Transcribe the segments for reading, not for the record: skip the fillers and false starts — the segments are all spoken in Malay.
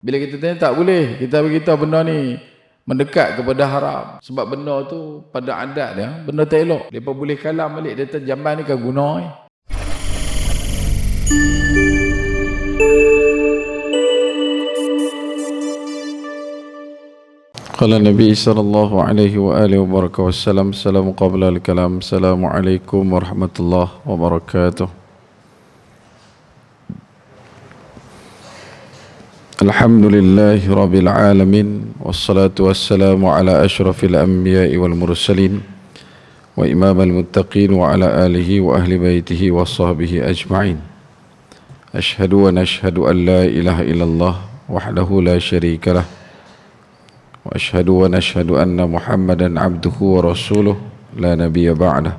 Bila kita tanya tak boleh, kita beritahu benda ni mendekat kepada haram. Sebab benda tu pada adat dia, benda tak elok. Mereka boleh kalam balik, dia kata jamban ni kan guna ni. Qala Nabi sallallahu alaihi wa alihi wa barakatuh wassalam, salamu qabla al-kalam, assalamualaikum warahmatullahi wabarakatuh. Alhamdulillahi rabbil alamin, wassalatu wassalamu ala ashrafil anbiya'i wal mursalin wa imamal muttaqin wa ala alihi wa ahli baitihi wa sahbihi ajma'in. Ashhadu wa nashhadu an la ilaha illallah wahdahu la sharika lah wa ashhadu wa nashhadu anna Muhammadan abduhu wa rasuluh la nabiyya ba'dah.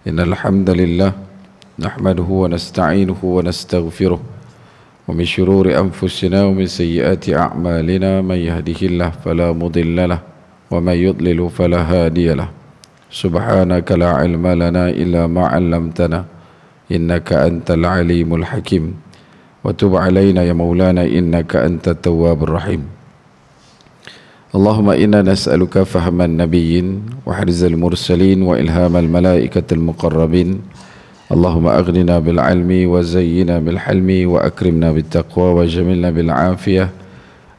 Innal hamdalillah nahmaduhu wa nasta'inuhu wa nastaghfiruh wa min shururi anfusina wa min sayyiati a'malina man yahdihillahu fala mudilla lahu wa man yudlil fala hadiya lahu. Subhanaka la ilma lana illa ma 'allamtana innaka antal alimul hakim wa tub 'alaina ya maulana innaka antat tawwabur rahim. Allahumma inna nas'aluka fahman nabiyyin wa harzal mursalin wa ilhamal malaikatil muqarrabin. Allahumma aghnina bil ilmi wa zayyina bil hilmi wa akrimna bit taqwa wa jamilna bil afiyah.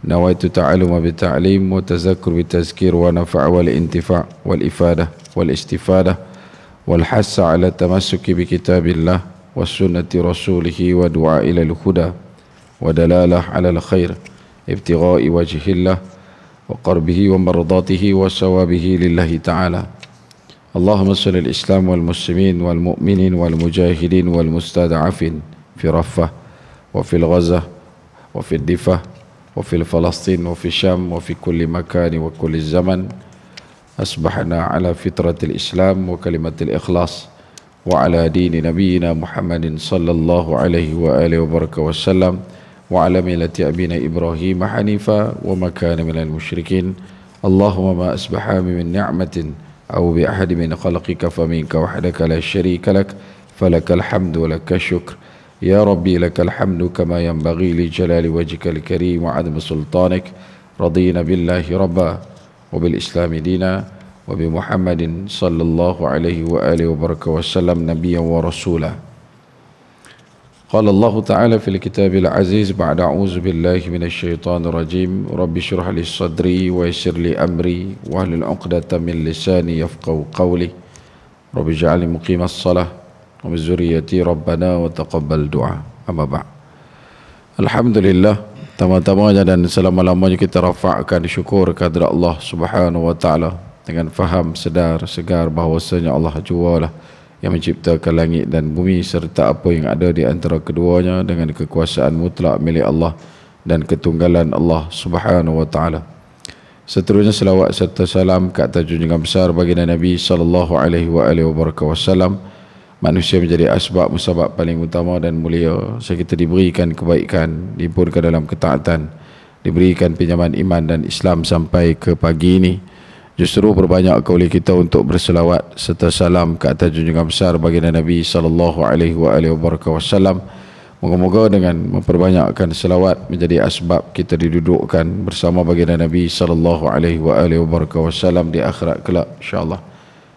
Nawaitu ta'alluma bit ta'lim wa tazakkur bit tazkir wa nafa' wal intifa' wal ifadah wal istifadah wal hassa ala tamassuki bi kitabillah wa sunnati rasulih wa du'a ila al huda wa dalalah ala al khair ibtigha'i wajhillah wa qarbihi wa mardatihi wa sawabihi lillahi ta'ala. Allahumma salli al-islam wal muslimin wal mu'minin wal mujahidin wal mustada'afin fi raffah wa fil ghazah wa fil difah wa fil falastin wa fi syam wa fi kulli makani wa kulli zaman. Asbahna ala fitratil islam wa kalimatil ikhlas wa ala dini nabiyyina Muhammadin sallallahu alaihi wa alihi wa barakatuh wassalam wa ala millati abina Ibrahim hanifa wa ma kana minal musyrikin. Allahumma ma asbaha min ni'matin aw bi ahadin min khalqika faminka wahdaka la syarika lak falakal hamdu wa lakal syukr ya rabbi lakal hamdu kama yanbaghi li jalali wajhikal karim wa 'azmi sultanik. Radina billahi rabba wa bil islami dina wa bi Muhammadin sallallahu alaihi wa alihi wa barakatuh wasallam nabiyyan wa rasula. Qala Allah Ta'ala fil kitabil aziz ba'da a'udzu billahi minasy syaithanir rajim. Rabbi shrah li sadri wa yassir li amri wa hlul 'uqdatam min lisani yafqahu qawli. Rabbi ij'alni muqimas shalah wa min dzurriyyati rabbana wa taqabbal du'a. Amma ba'd. Alhamdulillah, pertama-tamanya dan selama-lamanya kita rafa'kan syukur kehadrat Allah Subhanahu wa taala dengan faham sedar segar bahawasanya Allah jualah yang menciptakan langit dan bumi serta apa yang ada di antara keduanya dengan kekuasaan mutlak milik Allah dan ketunggalan Allah Subhanahu wa taala. Seterusnya selawat serta salam ke atas junjungan besar baginda Nabi sallallahu alaihi wasallam, manusia menjadi asbab musabab paling utama dan mulia sehingga kita diberikan kebaikan, diberikan dalam ketaatan, diberikan pinjaman iman dan Islam sampai ke pagi ini. Justru berbanyak oleh kita untuk berselawat serta salam ke atas junjungan besar baginda Nabi sallallahu alaihi wasallam. Moga-moga dengan memperbanyakkan selawat menjadi asbab kita didudukkan bersama baginda Nabi sallallahu alaihi wasallam di akhirat kelak insya-Allah.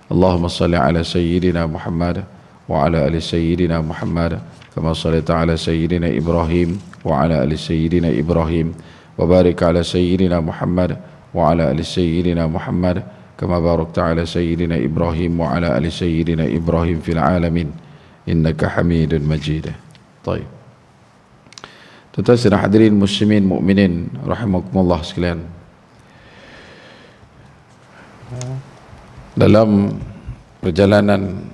Allahumma salli ala sayyidina Muhammad wa ala ali sayyidina Muhammad kama shallaita ala sayyidina Ibrahim wa ala ali sayyidina Ibrahim wa barik ala sayyidina Muhammad wa ala ali sayyidina Muhammad kama barakta ala sayyidina Ibrahim wa ala ali sayyidina Ibrahim fil alamin innaka Hamidun Majid. Baik. Tuan-tuan dan hadirin muslimin mukminin rahimakumullah sekalian. Dalam perjalanan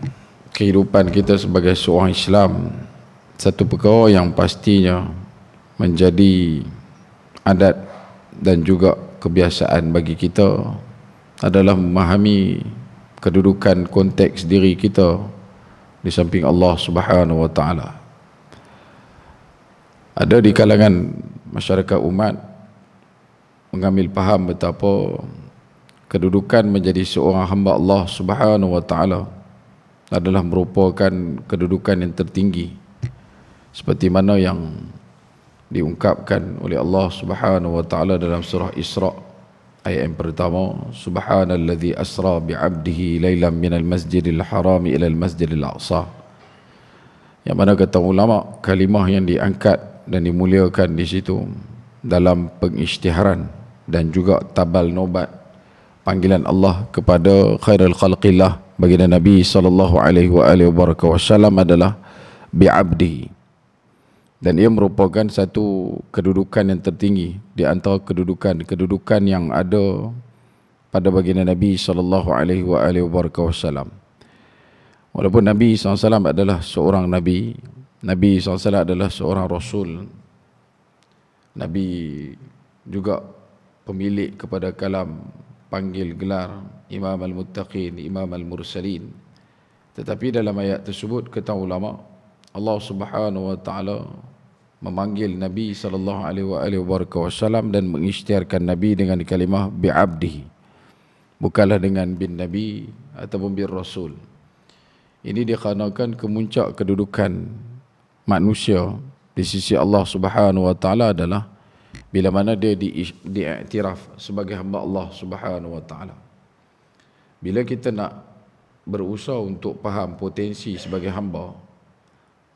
kehidupan kita sebagai seorang Islam, satu perkara yang pastinya menjadi adat dan juga kebiasaan bagi kita adalah memahami kedudukan konteks diri kita di samping Allah Subhanahu wa taala. Ada di kalangan masyarakat umat mengambil faham betapa kedudukan menjadi seorang hamba Allah Subhanahu wa taala adalah merupakan kedudukan yang tertinggi, seperti mana yang diungkapkan oleh Allah Subhanahu wa taala dalam surah Isra ayat yang pertama, subhanalladzi asra bi'abdihi lailan minal masjidil haram ila al masjidil aqsa. Yang mana kata ulama, kalimah yang diangkat dan dimuliakan di situ dalam pengisytiharan dan juga tabal nobat panggilan Allah kepada khairul khalqillah baginda Nabi sallallahu alaihi wasallam adalah bi'abdihi, dan ia merupakan satu kedudukan yang tertinggi di antara kedudukan yang ada pada baginda Nabi sallallahu alaihi wasallam. Walaupun Nabi SAW adalah seorang Nabi, Nabi SAW adalah seorang Rasul, Nabi juga pemilik kepada kalam panggil gelar Imam Al-Muttaqin, Imam Al-Mursalin. Tetapi dalam ayat tersebut kata ulama, Allah Subhanahu wa taala memanggil Nabi sallallahu alaihi wasallam dan mengisytiharkan Nabi dengan kalimah bi'abdihi, bukanlah dengan bin Nabi ataupun bin Rasul. Ini dikarenakan kemuncak kedudukan manusia di sisi Allah Subhanahu wa taala adalah bila mana dia diiktiraf sebagai hamba Allah Subhanahu wa taala. Bila kita nak berusaha untuk faham potensi sebagai hamba,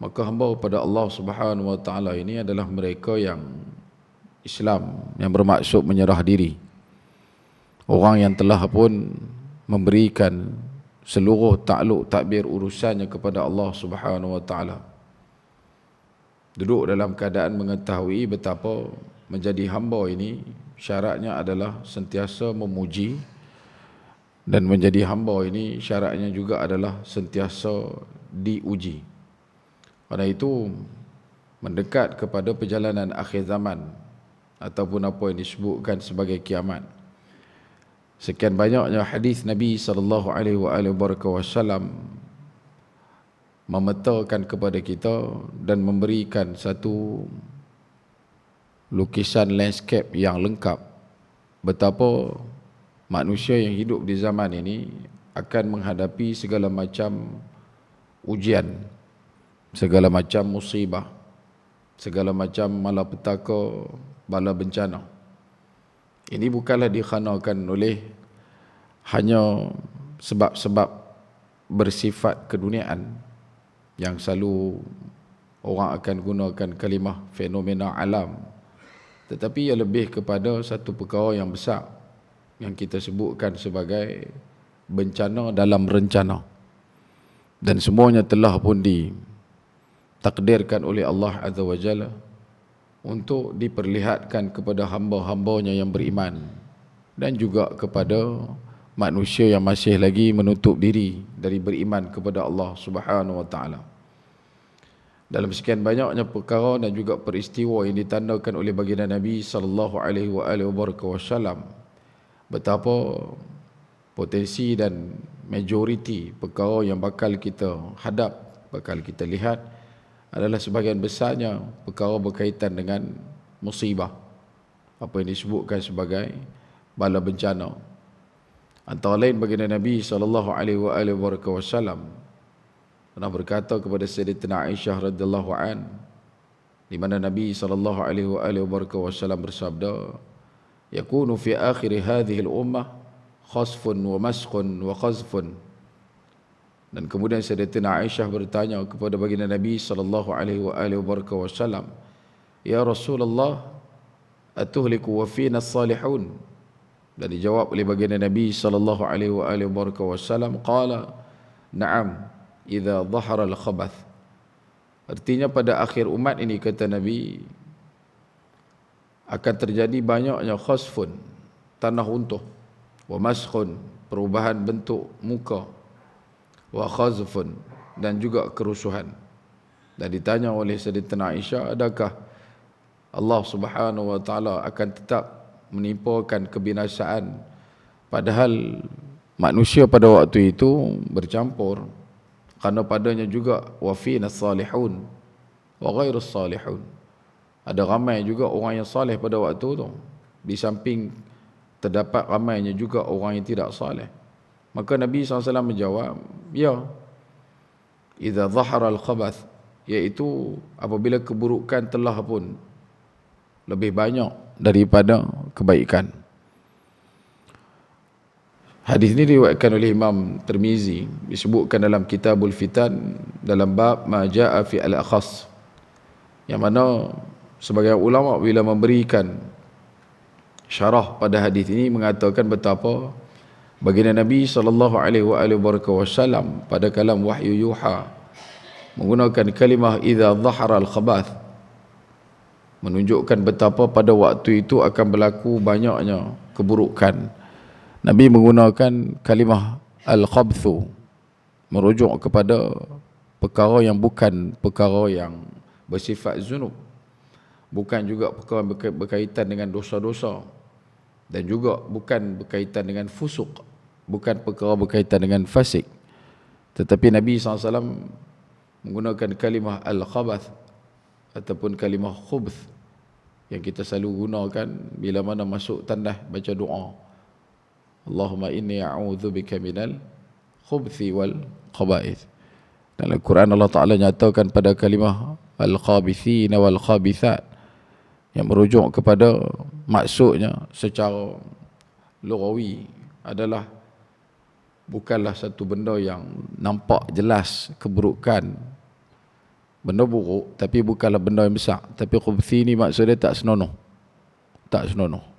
maka hamba pada Allah Subhanahu wa taala ini adalah mereka yang Islam, yang bermaksud menyerah diri. Orang yang telah pun memberikan seluruh takluk takbir urusannya kepada Allah Subhanahu wa taala. Duduk dalam keadaan mengetahui betapa menjadi hamba ini syaratnya adalah sentiasa memuji, dan menjadi hamba ini syaratnya juga adalah sentiasa diuji. Karena itu mendekat kepada perjalanan akhir zaman ataupun apa yang disebutkan sebagai kiamat, sekian banyaknya hadis Nabi sallallahu alaihi wasallam memetakan kepada kita dan memberikan satu lukisan landscape yang lengkap betapa manusia yang hidup di zaman ini akan menghadapi segala macam ujian, segala macam musibah, segala macam malapetaka, bala bencana. Ini bukanlah dikhanakan oleh hanya sebab-sebab bersifat keduniaan yang selalu orang akan gunakan kalimah fenomena alam, tetapi ia lebih kepada satu perkara yang besar yang kita sebutkan sebagai bencana dalam rencana, dan semuanya telah pun ditakdirkan oleh Allah Azza wa Jalla untuk diperlihatkan kepada hamba-hambanya yang beriman dan juga kepada manusia yang masih lagi menutup diri dari beriman kepada Allah Subhanahu wa taala. Dalam sekian banyaknya perkara dan juga peristiwa yang ditandakan oleh baginda Nabi sallallahu alaihi wasallam, betapa potensi dan majoriti perkara yang bakal kita hadap, bakal kita lihat adalah sebahagian besarnya perkara berkaitan dengan musibah, apa yang disebutkan sebagai bala bencana. Antara lain baginda Nabi sallallahu alaihi wasallam pernah berkata kepada Sayyidatina Aisyah radhiyallahu an, di mana Nabi sallallahu alaihi wasallam bersabda, yakunu fi akhir hadhihi al-ummah khasfun wa maskhun wa qazfun. Dan kemudian Sayyidatina Aisyah bertanya kepada baginda Nabi sallallahu alaihi wasallam, ya Rasulullah, atuhliku wa fina as-salihun? Dan dijawab oleh baginda Nabi sallallahu alaihi wasallam, qala na'am idza dhahara al-khabath. Artinya pada akhir umat ini, kata Nabi, akan terjadi banyaknya khasfun, tanah runtuh, wa maskhun, perubahan bentuk muka, wa khazfun, dan juga kerusuhan. Dan ditanya oleh Sayyidatina Aisyah, adakah Allah Subhanahu wa taala akan tetap menimpakan kebinasaan, padahal manusia pada waktu itu bercampur, kerana padanya juga wa fina salihun wa ghairus salihun. Ada ramai juga orang yang saleh pada waktu itu, di samping terdapat ramainya juga orang yang tidak saleh. Maka Nabi SAW menjawab, ya, idza dhahara al-khabath, iaitu apabila keburukan telah pun lebih banyak daripada kebaikan. Hadis ini diriwayatkan oleh Imam Tirmizi, disebutkan dalam Kitabul Fitan dalam bab ma jaa fi al-akhas, yang mana sebagian ulama bila memberikan syarah pada hadis ini mengatakan betapa baginda Nabi sallallahu alaihi wasallam pada kalam wahyu yuha menggunakan kalimah idza dhahara al-khabath, menunjukkan betapa pada waktu itu akan berlaku banyaknya keburukan. Nabi menggunakan kalimah al-khabthu, merujuk kepada perkara yang bukan perkara yang bersifat zunub, bukan juga perkara berkaitan dengan dosa-dosa, dan juga bukan berkaitan dengan fusuk, bukan perkara berkaitan dengan fasik. Tetapi Nabi SAW menggunakan kalimah al-khabath ataupun kalimah khubth yang kita selalu gunakan bila mana masuk tandas baca doa, Allahumma inni a'udzubika minal khubthi wal khaba'ith. Dalam Al-Quran Allah Ta'ala nyatakan pada kalimah al-khabithina wal khabithat, yang merujuk kepada maksudnya secara lughawi adalah bukanlah satu benda yang nampak jelas keburukan, benda buruk, tapi bukanlah benda yang besar. Tapi khubthi ni maksudnya tak senonoh, tak senonoh.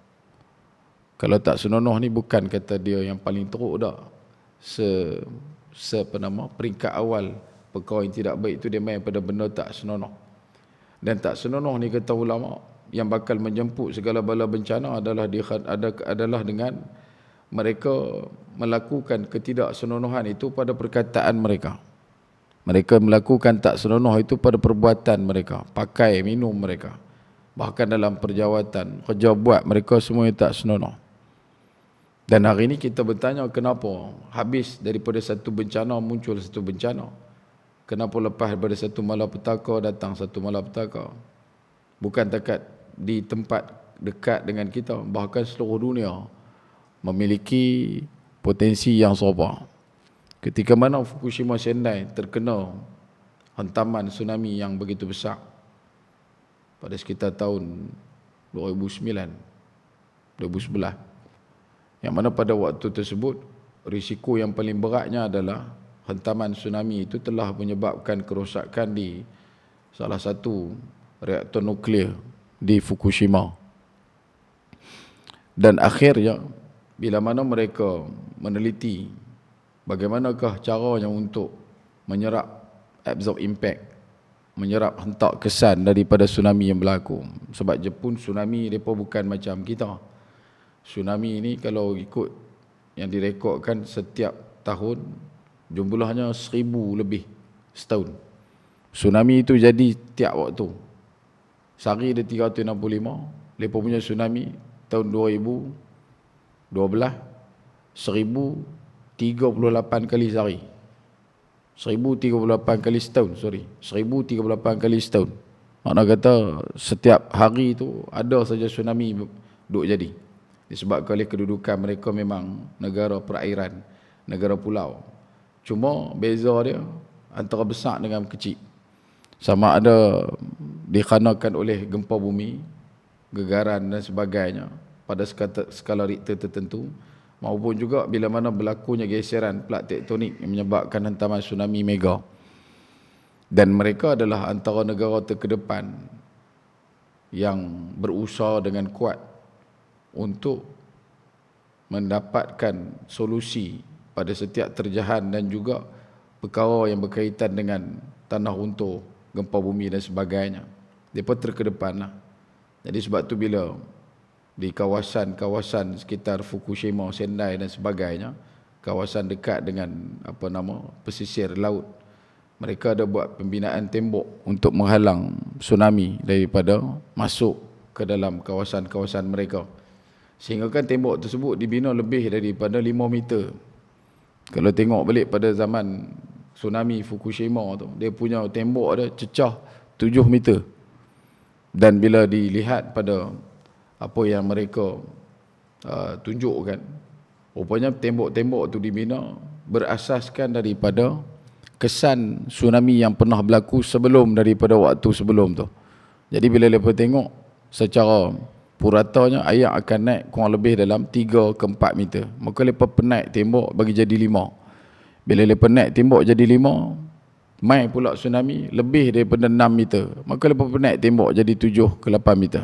Kalau tak senonoh ni bukan kata dia yang paling teruk dah. Peringkat awal perkara yang tidak baik itu dia main pada benda tak senonoh. Dan tak senonoh ni kata ulama yang bakal menjemput segala bala bencana adalah dengan mereka melakukan ketidaksenonohan itu pada perkataan mereka. Mereka melakukan tak senonoh itu pada perbuatan mereka, pakai, minum mereka. Bahkan dalam perjawatan, kerja buat mereka semuanya tak senonoh. Dan hari ini kita bertanya kenapa habis daripada satu bencana muncul satu bencana. Kenapa lepas daripada satu malapetaka datang satu malapetaka. Bukan takat di tempat dekat dengan kita, bahkan seluruh dunia memiliki potensi yang serupa. Ketika mana Fukushima Sendai terkena hantaman tsunami yang begitu besar pada sekitar tahun 2009, 2011, yang mana pada waktu tersebut risiko yang paling beratnya adalah hantaman tsunami itu telah menyebabkan kerosakan di salah satu reaktor nuklear di Fukushima. Dan akhirnya bila mana mereka meneliti bagaimanakah caranya untuk menyerap absorb impact, menyerap hentak kesan daripada tsunami yang berlaku. Sebab Jepun tsunami mereka bukan macam kita. Tsunami ini kalau ikut yang direkodkan setiap tahun jumlahnya 1000 lebih setahun. Tsunami itu jadi tiap waktu. Sehari ada 365. Mereka punya tsunami tahun 2012 1038 kali sehari. 1038 kali setahun, 1038 kali setahun. Makna kata setiap hari itu ada saja tsunami duk jadi. Disebabkan oleh kedudukan mereka memang negara perairan, negara pulau. Cuma beza dia antara besar dengan kecil. Sama ada dikarenakan oleh gempa bumi, gegaran dan sebagainya pada skala Richter tertentu, maupun juga bila mana berlakunya geseran plak tektonik yang menyebabkan hantaman tsunami mega. Dan mereka adalah antara negara terkedepan yang berusaha dengan kuat untuk mendapatkan solusi pada setiap terjahan dan juga perkara yang berkaitan dengan tanah runtuh, gempa bumi dan sebagainya. Mereka terkedepan lah. Jadi sebab tu bila di kawasan-kawasan sekitar Fukushima, Sendai dan sebagainya, kawasan dekat dengan pesisir laut, mereka ada buat pembinaan tembok untuk menghalang tsunami daripada masuk ke dalam kawasan-kawasan mereka. Sehingga kan tembok tersebut dibina lebih daripada 5 meter. Kalau tengok balik pada zaman tsunami Fukushima tu, dia punya tembok ada cecah 7 meter. Dan bila dilihat pada apa yang mereka tunjukkan, rupanya tembok-tembok tu dibina berasaskan daripada kesan tsunami yang pernah berlaku sebelum daripada waktu sebelum tu. Jadi bila mereka tengok secara puratanya ayat akan naik kurang lebih dalam 3 ke 4 meter. Maka mereka penaik tembok bagi jadi 5. Bila mereka naik tembok jadi 5, mai pula tsunami lebih daripada 6 meter. Maka mereka penaik tembok jadi 7 ke 8 meter.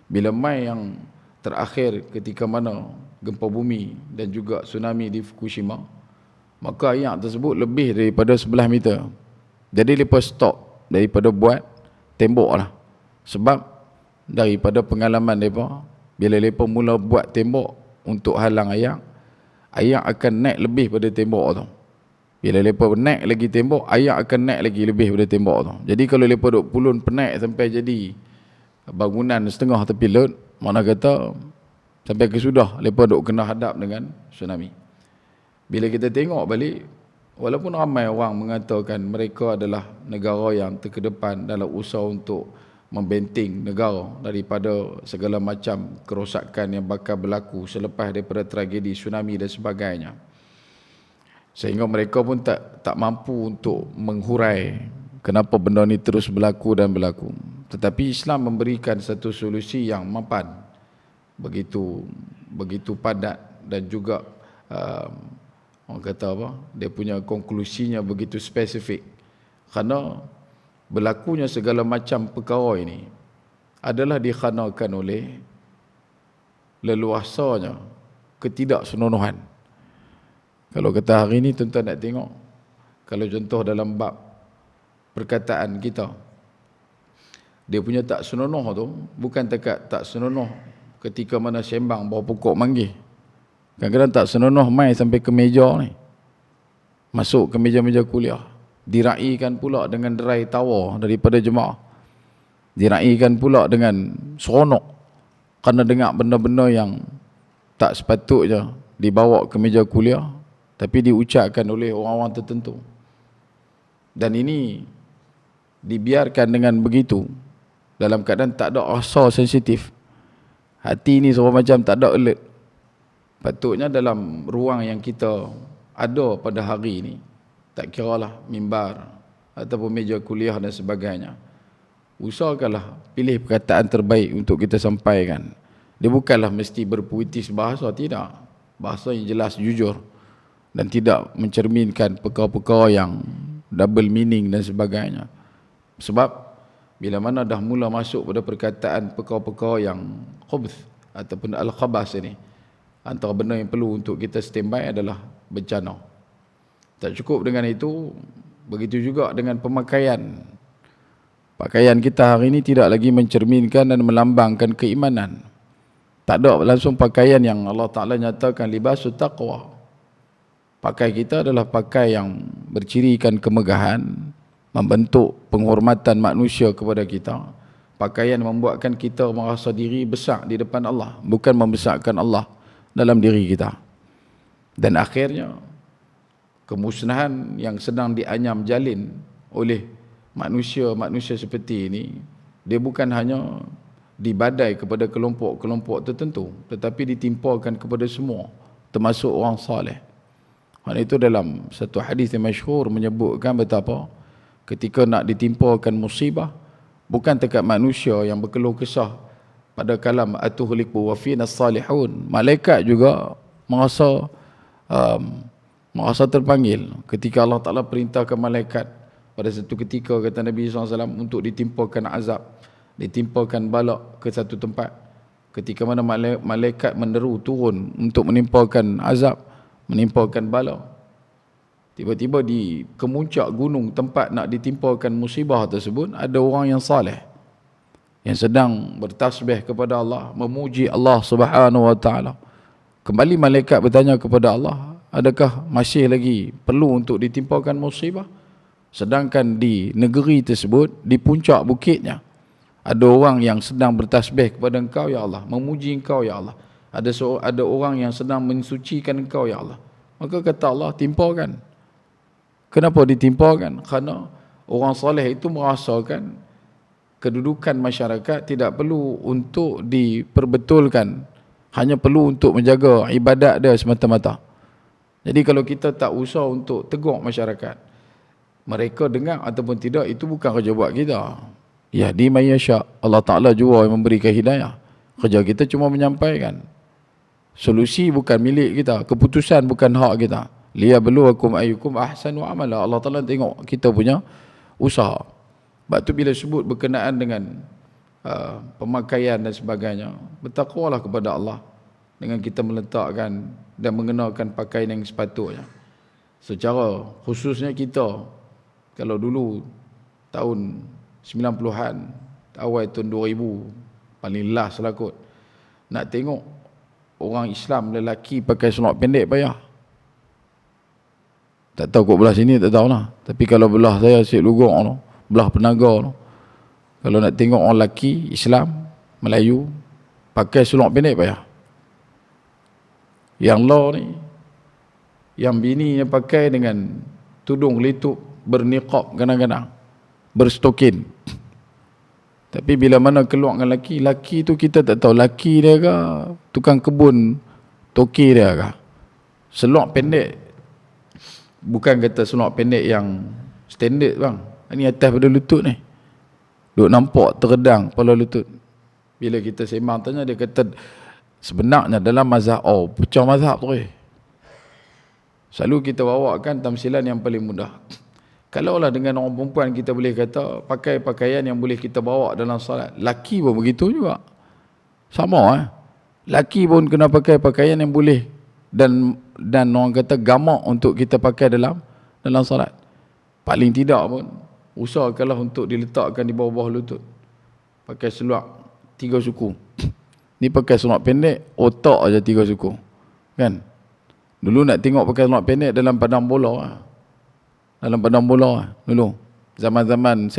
Bila mai yang terakhir ketika mana gempa bumi dan juga tsunami di Fukushima, maka ayat tersebut lebih daripada 11 meter. Jadi mereka stop daripada buat tembok lah. Sebab daripada pengalaman mereka, bila mereka mula buat tembok untuk halang ayak akan naik lebih pada tembok tu. Bila mereka naik lagi tembok, ayak akan naik lagi lebih pada tembok tu. Jadi kalau mereka duk pulun penaik sampai jadi bangunan setengah tepi laut, mana kata sampai kesudah mereka duk kena hadap dengan tsunami. Bila kita tengok balik, walaupun ramai orang mengatakan mereka adalah negara yang terkedepan dalam usaha untuk membenting negara daripada segala macam kerosakan yang bakal berlaku selepas daripada tragedi tsunami dan sebagainya, sehingga mereka pun tak mampu untuk menghurai kenapa benda ni terus berlaku dan berlaku. Tetapi Islam memberikan satu solusi yang mapan, begitu padat, dan juga orang kata apa, dia punya konklusinya begitu spesifik. Kerana berlakunya segala macam perkara ini adalah dikhanakan oleh leluasanya ketidaksenonohan. Kalau kata hari ni tuan-tuan nak tengok, kalau contoh dalam bab perkataan kita, dia punya tak senonoh tu bukan tak senonoh ketika mana sembang bawah pokok manggih. Kadang-kadang tak senonoh mai sampai ke meja ni, masuk ke meja-meja kuliah. Diraikan pula dengan derai tawa daripada jemaah. Diraikan pula dengan seronok kerana dengar benda-benda yang tak sepatutnya dibawa ke meja kuliah, tapi diucapkan oleh orang-orang tertentu. Dan ini dibiarkan dengan begitu dalam keadaan tak ada rasa sensitif. Hati ni seorang macam tak ada alert. Patutnya dalam ruang yang kita ada pada hari ini, tak kiralah mimbar ataupun meja kuliah dan sebagainya, usahakanlah pilih perkataan terbaik untuk kita sampaikan. Dia bukanlah mesti berpuitis bahasa, tidak. Bahasa yang jelas, jujur, dan tidak mencerminkan perkara-perkara yang double meaning dan sebagainya. Sebab bila mana dah mula masuk pada perkataan perkara-perkara yang khubth ataupun al-khabas ini, antara benda yang perlu untuk kita standby adalah bencana. Tak cukup dengan itu, begitu juga dengan pemakaian. Pakaian kita hari ini tidak lagi mencerminkan dan melambangkan keimanan. Tak ada langsung pakaian yang Allah Ta'ala nyatakan libasut taqwa. Pakai kita adalah pakai yang bercirikan kemegahan, membentuk penghormatan manusia kepada kita. Pakaian membuatkan kita merasa diri besar di depan Allah, bukan membesarkan Allah dalam diri kita. Dan akhirnya kemusnahan yang sedang dianyam jalin oleh manusia-manusia seperti ini, dia bukan hanya dibadai kepada kelompok-kelompok tertentu, tetapi ditimpakan kepada semua, termasuk orang saleh. Hal itu dalam satu hadis yang masyhur menyebutkan betapa ketika nak ditimpakan musibah, bukan dekat manusia yang berkeluh kesah pada kalam atuhliku wa fina salihun, malaikat juga merasa terpanggil ketika Allah Ta'ala perintahkan malaikat pada satu ketika, kata Nabi SAW, untuk ditimpakan azab, ditimpakan balak ke satu tempat. Ketika mana malaikat menderu turun untuk menimpakan azab, menimpakan balak, tiba-tiba di kemuncak gunung tempat nak ditimpakan musibah tersebut, ada orang yang saleh yang sedang bertasbih kepada Allah, memuji Allah Subhanahu wa Ta'ala. Kembali malaikat bertanya kepada Allah, adakah masih lagi perlu untuk ditimpakan musibah? Sedangkan di negeri tersebut, di puncak bukitnya, ada orang yang sedang bertasbih kepada Engkau ya Allah, memuji Engkau ya Allah. Ada orang yang sedang mensucikan Engkau ya Allah. Maka kata Allah, timpakan. Kenapa ditimpakan? Kerana orang soleh itu merasakan kedudukan masyarakat tidak perlu untuk diperbetulkan, hanya perlu untuk menjaga ibadat dia semata-mata. Jadi kalau kita tak usah untuk tegur masyarakat, mereka dengar ataupun tidak, itu bukan kerja buat kita. Yahdi may yasha. Allah Ta'ala jua yang memberikan hidayah. Kerja kita cuma menyampaikan. Solusi bukan milik kita, keputusan bukan hak kita. Liyabluwakum ayyukum ahsanu amala. Allah Ta'ala tengok kita punya usaha. Sebab tu bila sebut berkenaan dengan pemakaian dan sebagainya, bertakwalah kepada Allah dengan kita meletakkan dan mengenakan pakaian yang sepatutnya. Secara khususnya kita, kalau dulu tahun 90-an, awal tahun 2000, paling last lah kot, nak tengok orang Islam lelaki pakai seluar pendek payah. Tak tahu kot belah sini, tak tahu lah. Tapi kalau belah saya, Syed Lugong tu, belah Penaga tu, kalau nak tengok orang lelaki Islam, Melayu, pakai seluar pendek payah. Yang law ni, yang bini yang pakai dengan tudung litup, berniqab kadang-kadang, berstokin. Tapi bila mana keluar dengan laki, laki tu kita tak tahu laki dia ke, tukang kebun, toki dia ke. Seluar pendek, bukan kata seluar pendek yang standard bang. Ini atas pada lutut ni. Duk nampak teredang kepala lutut. Bila kita sembang tanya, dia kata sebenarnya dalam mazhab, pecah mazhab tu selalu kita bawakan tamsilan yang paling mudah. Kalaulah dengan orang perempuan kita boleh kata pakai pakaian yang boleh kita bawa dalam salat. Laki pun begitu juga. Sama laki pun kena pakai pakaian yang boleh dan orang kata gamak untuk kita pakai dalam salat. Paling tidak pun usahakanlah untuk diletakkan di bawah-bawah lutut. Pakai seluar 3 suku. Ni pakai seluar pendek, otak aja 3 suku. Kan? Dulu nak tengok pakai seluar pendek dalam padang bola. Dalam padang bola dulu. Zaman-zaman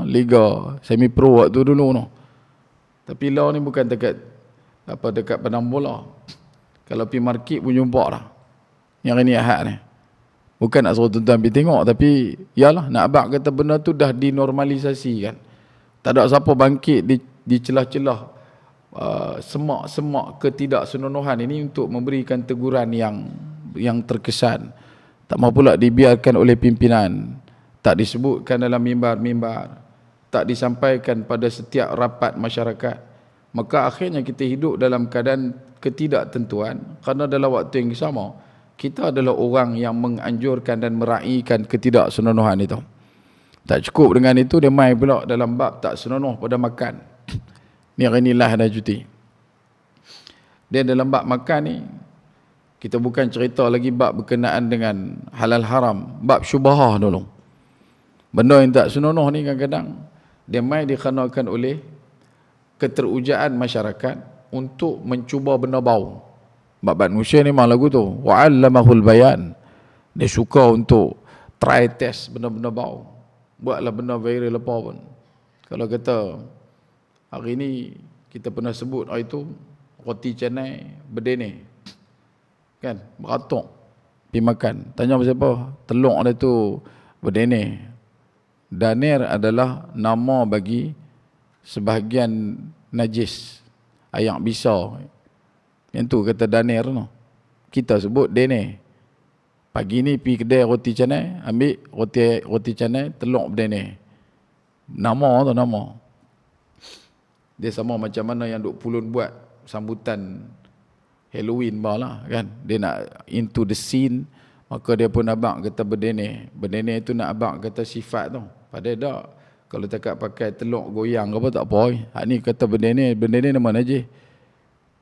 Liga semi pro waktu dulu no. Tapi law ni bukan dekat padang bola. Kalau pergi market pun jumpa dah. Yang ini ahad ni. Bukan nak suruh tuan-tuan pergi tengok, tapi yalah, nak abang kata benda tu dah dinormalisasi kan. Tak ada siapa bangkit di celah-celah semak-semak ketidaksenonohan ini untuk memberikan teguran yang terkesan. Tak mahu pula dibiarkan oleh pimpinan, tak disebutkan dalam mimbar-mimbar, tak disampaikan pada setiap rapat masyarakat. Maka akhirnya kita hidup dalam keadaan ketidaktentuan, kerana dalam waktu yang sama kita adalah orang yang menganjurkan dan meraihkan ketidaksenonohan itu. Tak cukup dengan itu, dia mai pula dalam bab tak senonoh pada makan. Ni hari ni lah dah cuti. Dia dalam bab makan ni, kita bukan cerita lagi bab berkenaan dengan halal haram, bab syubhah dulu. Benda yang tak senonoh ni kadang-kadang dia mai dikenakan oleh keterujaan masyarakat untuk mencuba benda bau. Bab manusia ni memang lagu tu, wa'allamahul bayan. Dia suka untuk try test benda-benda bau. Buatlah benda viral apa pun. Kalau kata hari ni kita pernah sebut hari tu roti canai berdene. Kan, beratok pergi makan. Tanya siapa? Telur dia tu berdene. Danir adalah nama bagi sebahagian najis, ayak bisa. Yang tu kata danir no. Kita sebut dene. Pagi ni pergi kedai roti canai, ambil roti canai, telur berdene. Nama tu nama. Dia sama macam mana yang duk pulun buat sambutan Halloween lah kan. Dia nak into the scene, maka dia pun abang kata berdene. Berdene tu nak abang kata sifat tu. Padahal tak. Kalau tak pakai telur goyang ke apa tak apa. Hak ni kata berdene nama najis.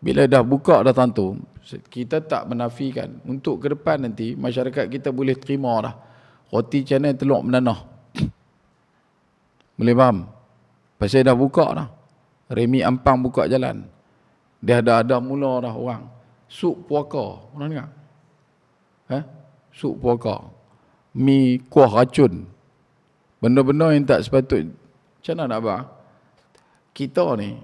Bila dah buka dah tentu, kita tak menafikan untuk ke depan nanti masyarakat kita boleh terima dah roti canai telur menanah. Boleh faham? Pasal dah buka dah. Remi Ampang buka jalan. Dia ada mula dah orang. Sup puaka. Pernah dengar? Sup puaka. Mi kuah racun. Benda-benda yang tak sepatut. Macam mana nak abang? Kita ni,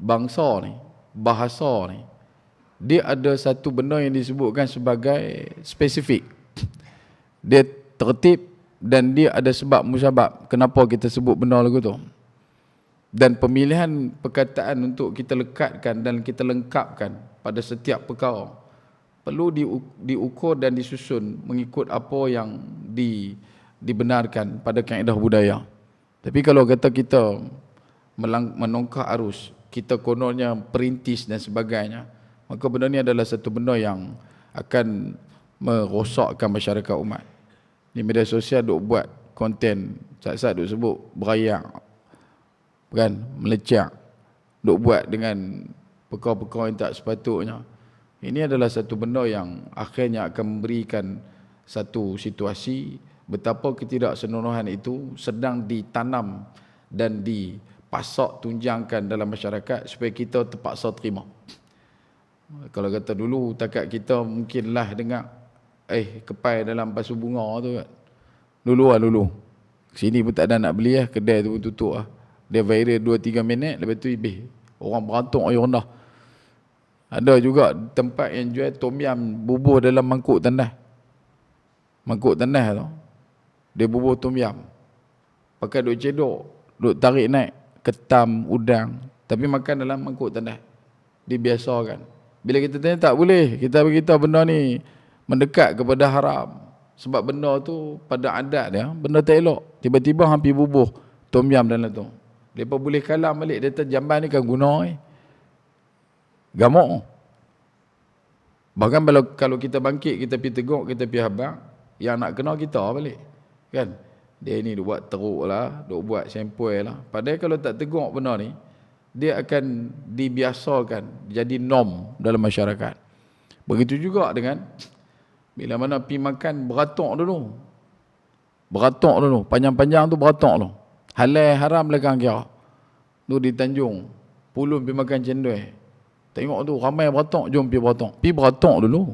bangsa ni, bahasa ni, dia ada satu benda yang disebutkan sebagai spesifik. Dia tertib dan dia ada sebab musabab kenapa kita sebut benda lagu tu. Dan pemilihan perkataan untuk kita lekatkan dan kita lengkapkan pada setiap perkara perlu diukur dan disusun mengikut apa yang dibenarkan pada kaedah budaya. Tapi kalau kata kita menongkak arus, kita kononnya perintis dan sebagainya, maka benda ni adalah satu benda yang akan merosakkan masyarakat umat. Di media sosial duk buat konten, saat-saat duk sebut berayak, kan, melecak, duk buat dengan perkara-perkara yang tak sepatutnya. Ini adalah satu benda yang akhirnya akan memberikan satu situasi betapa ketidaksenonohan itu sedang ditanam dan dipasak tunjangkan dalam masyarakat supaya kita terpaksa terima. Kalau kata dulu, takat kita mungkinlah dengar kepai dalam pasu bunga tu kan. Dulu. Sini pun tak ada nak beli kedai tu pun tutup Dia viral 2-3 minit, lepas tu ibih. Orang berantuk air rendah. Ada juga tempat yang jual tom yam bubuh dalam mangkuk tandas. Mangkuk tandas tu. Dia bubuh tom yam. Pakai duk cedok, duk tarik naik ketam, udang, tapi makan dalam mangkuk tandas. Dibiasakan. Bila kita tanya tak boleh, kita beritahu benda ni mendekat kepada haram. Sebab benda tu pada adat dia, benda tak elok. Tiba-tiba hampir bubuh tom yam dalam tu. Mereka boleh kalam balik, dia kata jamban ni kan guna gamuk. Bahkan kalau kita bangkit, kita pergi teguk, kita pergi habang, yang nak kena kita balik. Kan? Dia ni duk buat teruk lah, duk buat sempoi lah. Padahal kalau tak teguk benda ni, dia akan dibiasakan jadi norm dalam masyarakat. Begitu juga dengan bila mana pergi makan beratok dulu. Panjang-panjang tu beratok dulu. Halal haram belakang kira. Tu di Tanjung. Pulun pergi makan cendol. Tengok tu ramai beratok, jom pergi beratok. Pergi beratok dulu.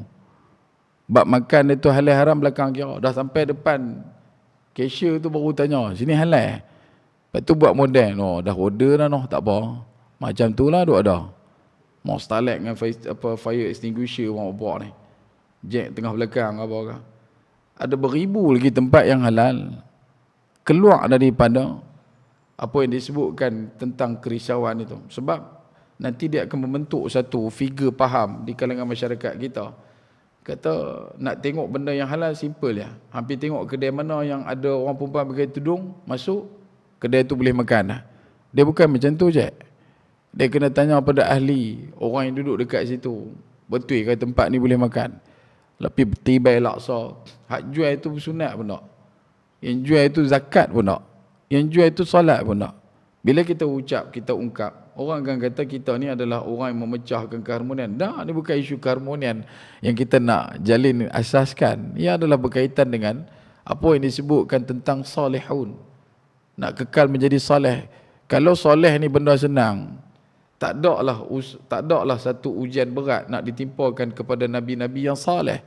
Bab makan itu halal haram belakang kira. Dah sampai depan cashier tu baru tanya, sini halal. Lepas tu buat model, dah order dah tak apa. Macam tu lah duk ada. Mau starlight dengan fire extinguisher orang buat ni. Jack tengah belakang apa ke. Ada beribu lagi tempat yang halal. Keluar daripada apa yang disebutkan tentang kerisauan itu. Sebab nanti dia akan membentuk satu figure faham di kalangan masyarakat kita. Kata nak tengok benda yang halal simple ya. Hampir tengok kedai mana yang ada orang perempuan pakai tudung, masuk, kedai tu boleh makan dah. Dia bukan macam tu je. Dia kena tanya pada ahli, orang yang duduk dekat situ, betul ke tempat ni boleh makan. Tapi tibai laksa, hak jual itu sunat pun tak. Yang jual itu zakat pun tak. Yang jual itu solat pun tak. Bila kita ucap, kita ungkap, orang akan kata kita ni adalah orang yang memecahkan keharmonian. Dah, ni bukan isu keharmonian yang kita nak jalin asaskan. Ia adalah berkaitan dengan apa yang disebutkan tentang salihun. Nak kekal menjadi salih. Kalau salih ni benda senang, tak ada lah satu ujian berat nak ditimpakan kepada nabi-nabi yang saleh.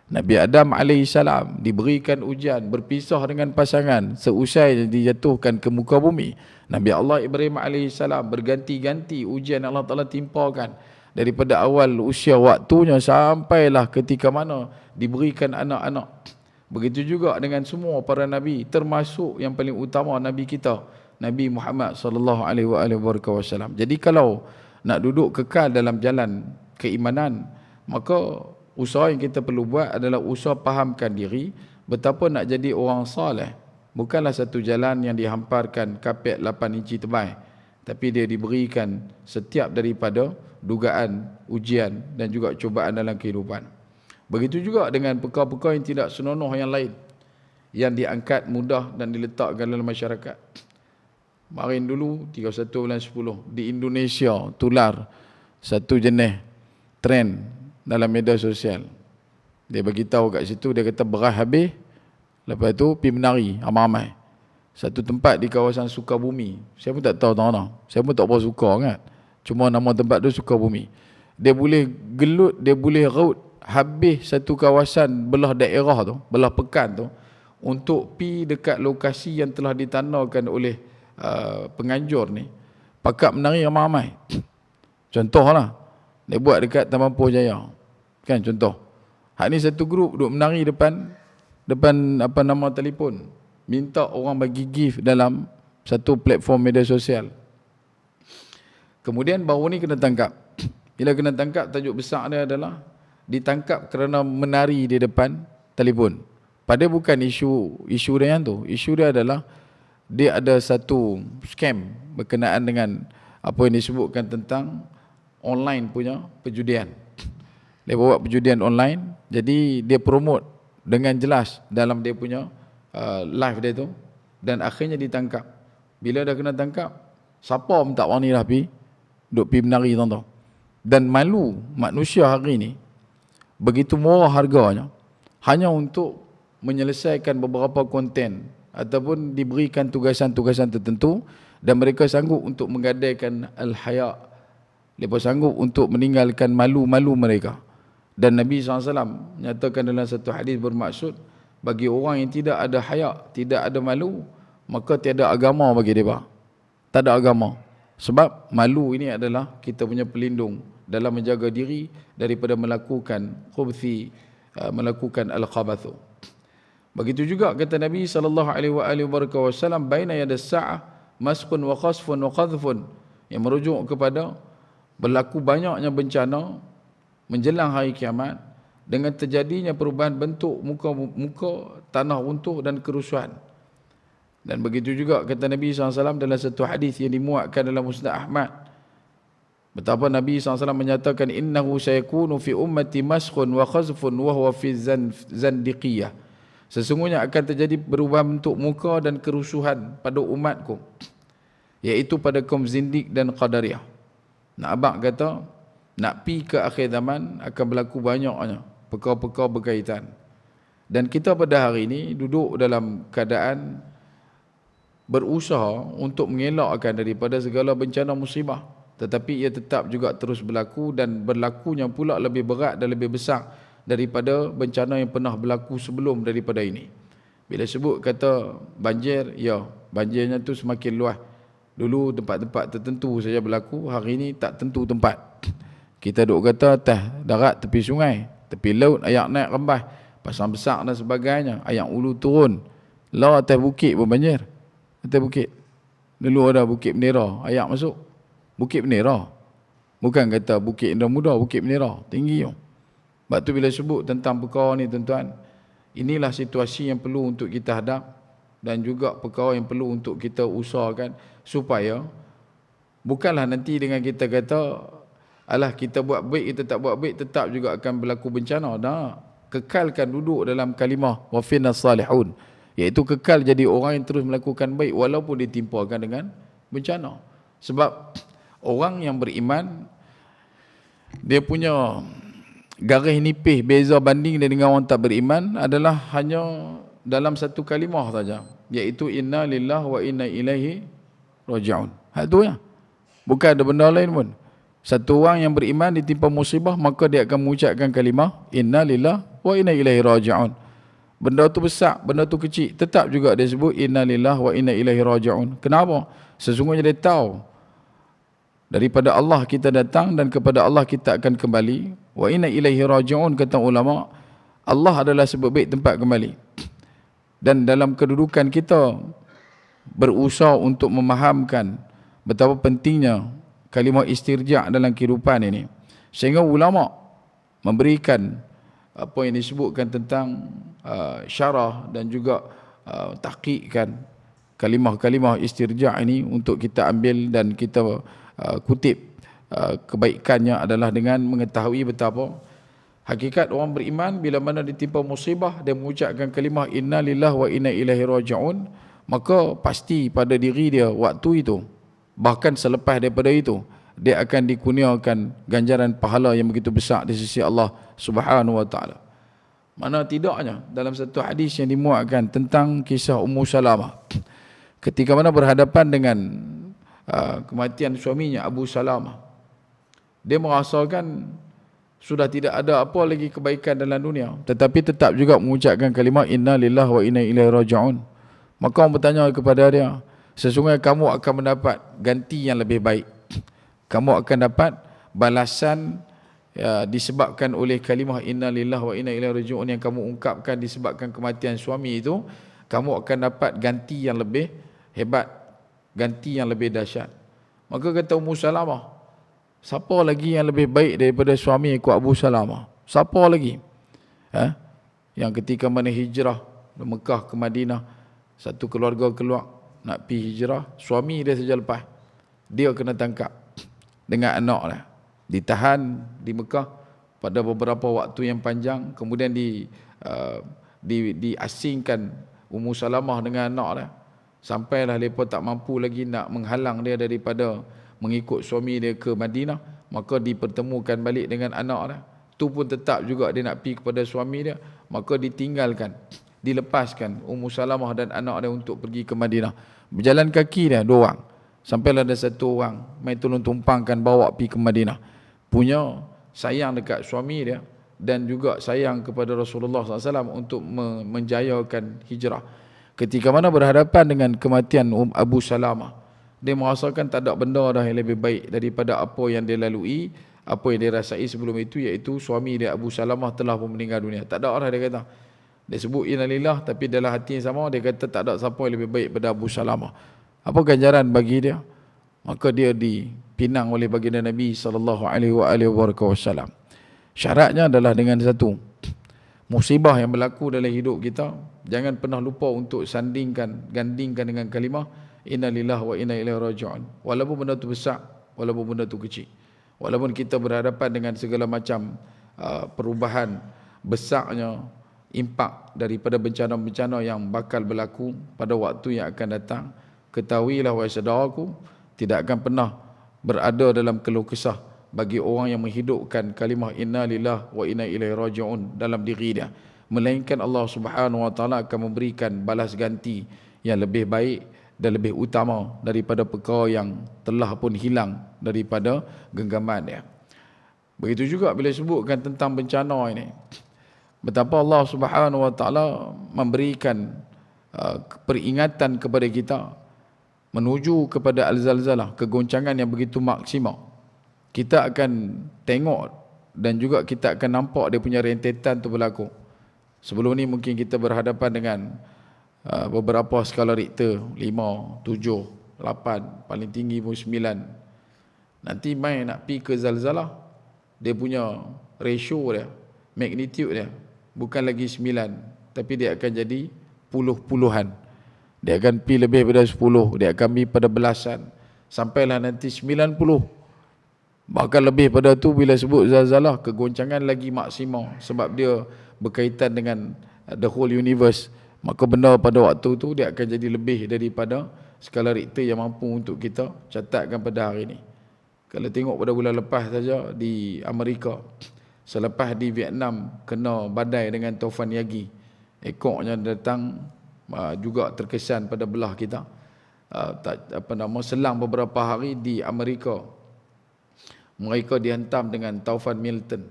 Nabi Adam AS diberikan ujian berpisah dengan pasangan seusai dijatuhkan ke muka bumi. Nabi Allah Ibrahim AS berganti-ganti ujian Allah Ta'ala timpakan daripada awal usia waktunya sampailah ketika mana diberikan anak-anak. Begitu juga dengan semua para nabi, termasuk yang paling utama nabi kita, Nabi Muhammad sallallahu alaihi wasallam. Jadi kalau nak duduk kekal dalam jalan keimanan, maka usaha yang kita perlu buat adalah usaha fahamkan diri betapa nak jadi orang saleh bukanlah satu jalan yang dihamparkan kapet 8 inci tebal, tapi dia diberikan setiap daripada dugaan, ujian dan juga cubaan dalam kehidupan. Begitu juga dengan perkara-perkara yang tidak senonoh yang lain yang diangkat mudah dan diletakkan dalam masyarakat. Kemarin dulu 31 bulan 10 di Indonesia tular satu jenis trend dalam media sosial. Dia bagi tahu kat situ, dia kata beras habis, lepas tu pergi menari ramai-ramai. Satu tempat di kawasan Sukabumi. Saya pun tak tahu mana. Saya pun tak berapa suka kan. Cuma nama tempat tu Sukabumi. Dia boleh gelut, dia boleh raut habis satu kawasan belah daerah tu, belah pekan tu untuk pi dekat lokasi yang telah ditandakan oleh penganjur ni, pakat menari ramai-ramai. Contohlah, dia buat dekat Taman Putrajaya. Kan contoh. Hak ni satu grup duk menari depan apa nama telefon. Minta orang bagi gift dalam satu platform media sosial. Kemudian baru ni kena tangkap. Bila kena tangkap, tajuk besar dia adalah ditangkap kerana menari di depan telefon. Padahal bukan isu dia yang tu. Isu dia adalah dia ada satu scam berkenaan dengan apa yang disebutkan tentang online punya perjudian. Dia buat perjudian online, jadi dia promote dengan jelas dalam dia punya live dia tu, dan akhirnya ditangkap. Bila dah kena tangkap, siapa pun tak berani dah duk pergi menari, tuan-tuan. Dan malu manusia hari ni begitu murah harganya hanya untuk menyelesaikan beberapa konten ataupun diberikan tugasan-tugasan tertentu, dan mereka sanggup untuk menggadaikan al-haya. Mereka sanggup untuk meninggalkan malu-malu mereka. Dan Nabi SAW menyatakan dalam satu hadis bermaksud, bagi orang yang tidak ada haya, tidak ada malu, maka tiada agama bagi dia. Tak ada agama. Sebab malu ini adalah kita punya pelindung dalam menjaga diri daripada melakukan khubthi, melakukan al-khabathu. Begitu juga kata Nabi SAW, baina yadas sa'ah masqun wa khasfun wa qadhfun, yang merujuk kepada berlaku banyaknya bencana menjelang hari kiamat dengan terjadinya perubahan bentuk muka tanah runtuh dan kerusuhan. Dan begitu juga kata Nabi SAW dalam satu hadis yang dimuatkan dalam Musnad Ahmad, betapa Nabi SAW menyatakan, innahu sayakunu fi ummati maskhun wa khazfun wa huwa fi zandiqiyah. Sesungguhnya akan terjadi perubahan bentuk muka dan kerusuhan pada umatku, iaitu pada kaum zindik dan qadariyah. Nak abang kata, nak pi ke akhir zaman akan berlaku banyaknya perkara-perkara berkaitan. Dan kita pada hari ini duduk dalam keadaan berusaha untuk mengelakkan daripada segala bencana musibah, tetapi ia tetap juga terus berlaku, dan berlakunya pula lebih berat dan lebih besar daripada bencana yang pernah berlaku sebelum daripada ini. Bila sebut kata banjir, ya, banjirnya tu semakin luas. Dulu tempat-tempat tertentu saja berlaku, hari ini tak tentu tempat. Kita duk kata atas darat tepi sungai, tepi laut air naik rembas, pasang besar dan sebagainya, air ulu turun. Lah atas bukit pun banjir. Atas bukit. Dulu ada Bukit Bendera, air masuk. Bukit Bendera. Bukan kata Bukit Indah Muda, Bukit Bendera, tinggi tu. Sebab tu bila sebut tentang perkara ni, tuan-tuan, inilah situasi yang perlu untuk kita hadap, dan juga perkara yang perlu untuk kita usahakan supaya bukanlah nanti dengan kita kata, alah kita buat baik, kita tak buat baik, tetap juga akan berlaku bencana. Dah, kekalkan duduk dalam kalimah wa finnas salihun, iaitu kekal jadi orang yang terus melakukan baik walaupun ditimpakan dengan bencana. Sebab orang yang beriman, dia punya garis nipis beza banding dengan orang tak beriman adalah hanya dalam satu kalimah saja, iaitu inna lillahi wa inna ilaihi raji'un. Hal tu ya. Bukan ada benda lain pun. Satu orang yang beriman ditimpa musibah, maka dia akan mengucapkan kalimah inna lillahi wa inna ilaihi raji'un. Benda tu besar, benda tu kecil, tetap juga dia sebut inna lillahi wa inna ilaihi raji'un. Kenapa? Sesungguhnya dia tahu daripada Allah kita datang dan kepada Allah kita akan kembali. Wa inna ilaihi raji'un, kata ulama, Allah adalah sebab baik tempat kembali. Dan dalam kedudukan kita berusaha untuk memahamkan betapa pentingnya kalimah istirja' dalam kehidupan ini, sehingga ulama memberikan apa yang disebutkan tentang syarah dan juga tahqiqkan kalimah-kalimah istirja' ini untuk kita ambil dan kita kutip. Kebaikannya adalah dengan mengetahui betapa hakikat orang beriman bila mana ditimpa musibah, dia mengucapkan kalimah inna lillahi wa inna ilaihi raji'un, maka pasti pada diri dia waktu itu, bahkan selepas daripada itu, dia akan dikurniakan ganjaran pahala yang begitu besar di sisi Allah Subhanahu wa taala. Mana tidaknya dalam satu hadis yang dimuatkan tentang kisah Ummu Salamah, ketika mana berhadapan dengan kematian suaminya Abu Salamah, dia merasakan sudah tidak ada apa lagi kebaikan dalam dunia, tetapi tetap juga mengucapkan kalimah inna lillahi wa inna ilaihi raji'un. Maka orang bertanya kepada dia, sesungguhnya kamu akan mendapat ganti yang lebih baik. Kamu akan dapat balasan disebabkan oleh kalimah inna lillahi wa inna ilaihi raji'un yang kamu ungkapkan disebabkan kematian suami itu. Kamu akan dapat ganti yang lebih hebat, ganti yang lebih dahsyat. Maka kata Ummu Salamah, siapa lagi yang lebih baik daripada suami aku Abu Salamah? Siapa lagi? Yang ketika mana hijrah dari Mekah ke Madinah, satu keluarga keluar, nak pergi hijrah, suami dia saja lepas, dia kena tangkap dengan anak dia, ditahan di Mekah pada beberapa waktu yang panjang, kemudian diasingkan Ummu Salamah dengan anak dia, sampailah mereka tak mampu lagi nak menghalang dia daripada mengikut suami dia ke Madinah, maka dipertemukan balik dengan anak dia. Tu pun tetap juga dia nak pergi kepada suami dia, maka ditinggalkan, dilepaskan Ummu Salamah dan anak dia untuk pergi ke Madinah. Berjalan kaki dia 2 orang, sampailah ada 1 orang mai tolong tumpangkan bawa pergi ke Madinah. Punya sayang dekat suami dia dan juga sayang kepada Rasulullah SAW untuk menjayakan hijrah. Ketika mana berhadapan dengan kematian Abu Salamah, dia merasakan tak ada benda dah yang lebih baik daripada apa yang dia lalui, apa yang dia rasai sebelum itu, iaitu suami dia Abu Salamah telah pun meninggal dunia. Tak ada dah, dia kata. Dia sebut innalillah, tapi dalam hati yang sama dia kata tak ada siapa yang lebih baik pada Abu Salamah. Apa ganjaran bagi dia? Maka dia dipinang oleh baginda Nabi SAW. Syaratnya adalah dengan satu, musibah yang berlaku dalam hidup kita, jangan pernah lupa untuk gandingkan dengan kalimah inna lillahi wa inna ilaihi raji'un. Walaupun benda tu besar, walaupun benda tu kecil, walaupun kita berhadapan dengan segala macam perubahan besarnya impak daripada bencana-bencana yang bakal berlaku pada waktu yang akan datang, ketahuilah wahai saudaraku, tidak akan pernah berada dalam keluh kesah bagi orang yang menghidupkan kalimah inna lillahi wa inna ilaihi raji'un dalam diri dia, melainkan Allah Subhanahu wa taala akan memberikan balas ganti yang lebih baik dan lebih utama daripada perkara yang telah pun hilang daripada genggaman dia. Begitu juga bila sebutkan tentang bencana ini, betapa Allah Subhanahu wa taala memberikan peringatan kepada kita menuju kepada al-zalzalah, kegoncangan yang begitu maksimal. Kita akan tengok dan juga kita akan nampak dia punya rentetan tu berlaku. Sebelum ni mungkin kita berhadapan dengan beberapa skala Richter, 5, 7, 8, paling tinggi pun 9. Nanti mai nak pi ke zalzalah, dia punya ratio dia, magnitude dia bukan lagi 9, tapi dia akan jadi puluh-puluhan. Dia akan pi lebih daripada 10, dia akan pi pada belasan, sampailah nanti 90. Bahkan lebih pada tu bila sebut zalzalah, kegoncangan lagi maksimal sebab dia berkaitan dengan the whole universe. Maka benda pada waktu tu dia akan jadi lebih daripada skala Richter yang mampu untuk kita catatkan pada hari ini. Kalau tengok pada bulan lepas saja di Amerika, selepas di Vietnam kena badai dengan taufan Yagi, ekornya datang juga terkesan pada belah kita. Selang beberapa hari di Amerika, mereka dihantam dengan taufan Milton.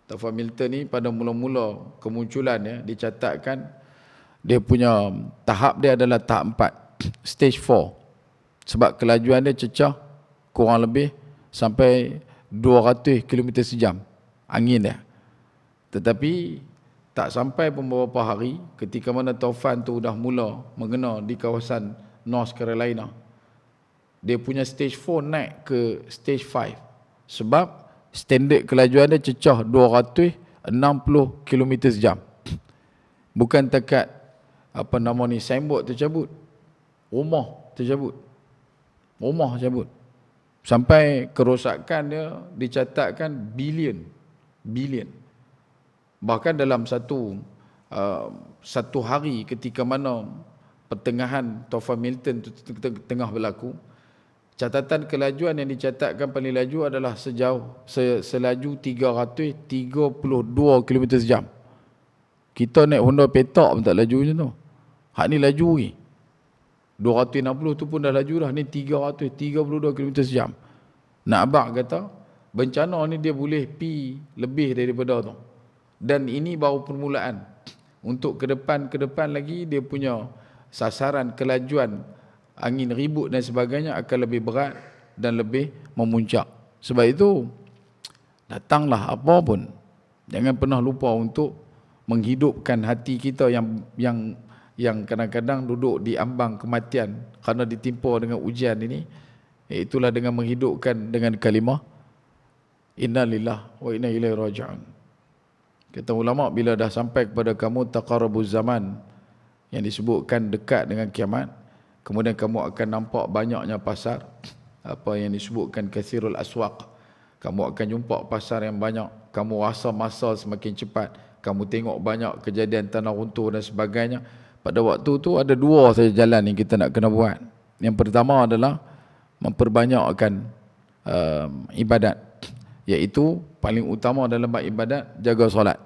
Taufan Milton ni pada mula-mula kemunculannya dicatatkan dia punya tahap dia adalah tahap 4, stage 4. Sebab kelajuan dia cecah kurang lebih sampai 200 km sejam angin dia. Tetapi tak sampai pun beberapa hari, ketika mana taufan tu dah mula mengena di kawasan North Carolina, dia punya stage 4 naik ke stage 5. Sebab standard kelajuan dia cecah 260 km sejam. Bukan takat signboard tercabut, rumah tercabut, sampai kerosakan dia dicatatkan bilion. Bahkan dalam satu hari ketika mana pertengahan taufan Milton tu tengah berlaku, catatan kelajuan yang dicatatkan paling laju adalah selaju 332 km sejam. Kita naik Honda Petak pun tak laju macam tu. Hak ni laju ni. 260 tu pun dah laju dah. Ni 332 km sejam. Nak abang kata, bencana ni dia boleh pi lebih daripada tu. Dan ini baru permulaan. Untuk ke depan lagi, dia punya sasaran kelajuan angin ribut dan sebagainya akan lebih berat dan lebih memuncak. Sebab itu, datanglah apa pun, jangan pernah lupa untuk menghidupkan hati kita yang kadang-kadang duduk di ambang kematian kerana ditimpa dengan ujian ini. Itulah dengan menghidupkan dengan kalimah inna lillahi wa inna ilaihi raji'un. Kata ulama, bila dah sampai kepada kamu taqarrabuz zaman, yang disebutkan dekat dengan kiamat, Kemudian kamu akan nampak banyaknya pasar, apa yang disebutkan kathirul aswaq. Kamu akan jumpa pasar yang banyak. Kamu rasa masa semakin cepat. Kamu tengok banyak kejadian tanah runtuh dan sebagainya. Pada waktu tu ada dua saja jalan yang kita nak kena buat. Yang pertama adalah memperbanyakkan ibadat. Iaitu paling utama dalam bab ibadat, jaga solat.